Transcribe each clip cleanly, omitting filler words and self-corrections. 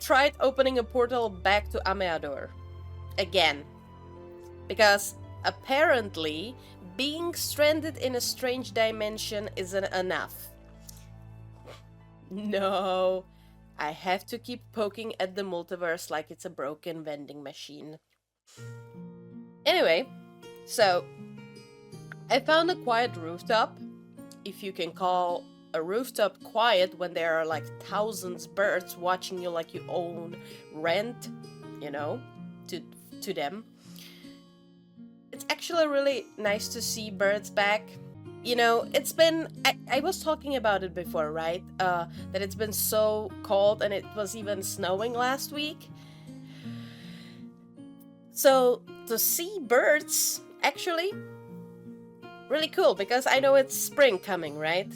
tried opening a portal back to Ameador. Again. Because apparently, being stranded in a strange dimension isn't enough. No, I have to keep poking at the multiverse like it's a broken vending machine. Anyway, so I found a quiet rooftop, if you can call a rooftop quiet when there are like thousands birds watching you like you own rent, you know, to them. It's actually really nice to see birds back. You know, it's been, I was talking about it before, right? That it's been so cold and it was even snowing last week. So to see birds, actually, really cool, because I know it's spring coming, right?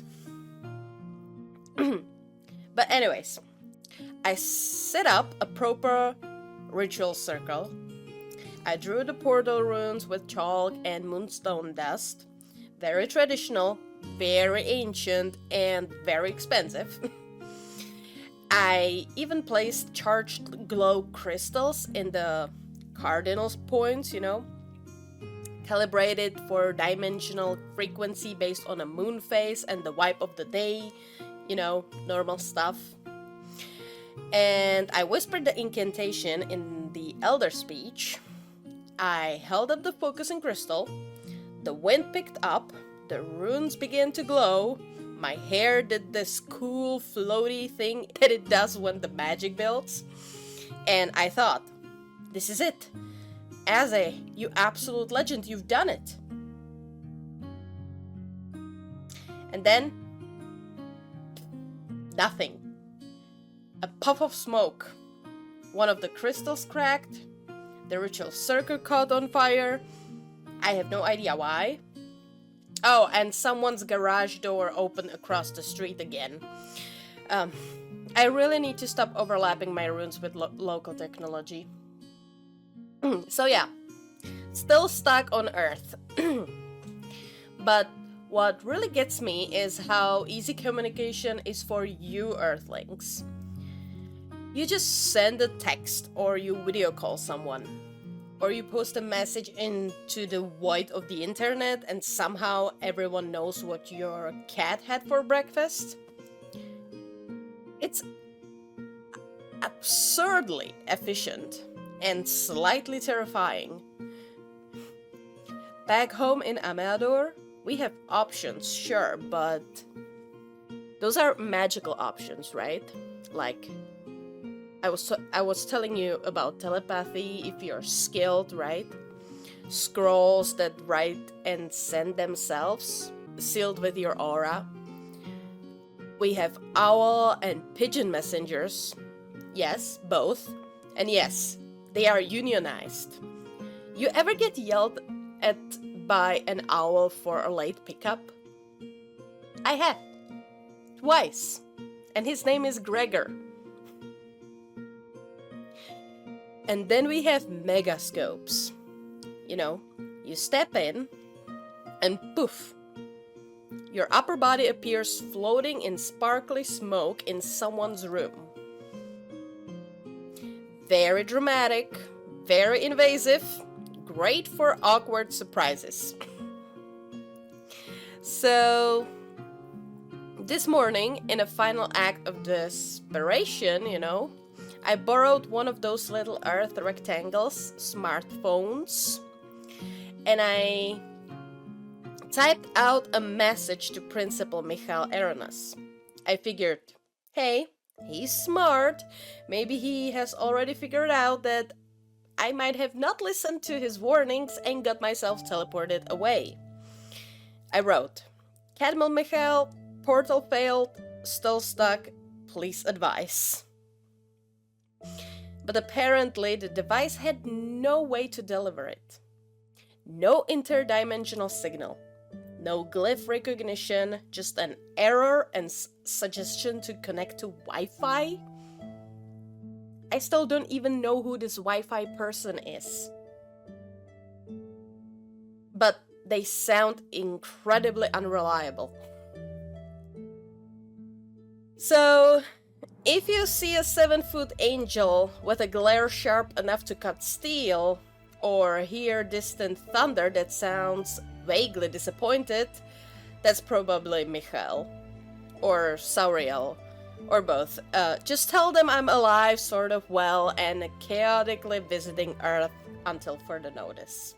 But anyways, I set up a proper ritual circle. I drew the portal runes with chalk and moonstone dust. Very traditional, very ancient, and very expensive. I even placed charged glow crystals in the cardinal points, you know, calibrated for dimensional frequency based on a moon phase and the vibe of the day, you know, normal stuff. And I whispered the incantation in the elder speech. I held up the focusing crystal. The wind picked up, the runes began to glow, my hair did this cool floaty thing that it does when the magic builds, and I thought, this is it. Aze, you absolute legend, you've done it. And then, nothing. A puff of smoke. One of the crystals cracked, the ritual circle caught on fire. I have no idea why. Oh, and someone's garage door opened across the street again. I really need to stop overlapping my runes with local technology. So yeah, still stuck on Earth. But what really gets me is how easy communication is for you Earthlings. You just send a text or you video call someone. Or you post a message into the void of the internet and somehow everyone knows what your cat had for breakfast. It's absurdly efficient and slightly terrifying. Back home in Amador, we have options, sure, but those are magical options, right? Like, I was telling you about telepathy if you're skilled, right? Scrolls that write and send themselves, sealed with your aura. We have owl and pigeon messengers. Yes, both. And yes, they are unionized. You ever get yelled at by an owl for a late pickup? I have. Twice. And his name is Gregor. And then we have megascopes. You know, you step in and poof, your upper body appears floating in sparkly smoke in someone's room. Very dramatic, very invasive, great for awkward surprises. So, this morning, in a final act of desperation, you know, I borrowed one of those little earth rectangles, smartphones, and I typed out a message to Principal Michael Aronas. I figured, hey, he's smart. Maybe he has already figured out that I might have not listened to his warnings and got myself teleported away. I wrote, Cadmiel Michael, portal failed, still stuck, please advise. But apparently the device had no way to deliver it. No interdimensional signal. No glyph recognition, just an error and suggestion to connect to Wi-Fi. I still don't even know who this Wi-Fi person is. But they sound incredibly unreliable. So, If you see a 7-foot angel with a glare sharp enough to cut steel, or hear distant thunder that sounds vaguely disappointed, that's probably Michael. Or Sauriel. Or both. Just tell them I'm alive, sort of well, and chaotically visiting Earth until further notice.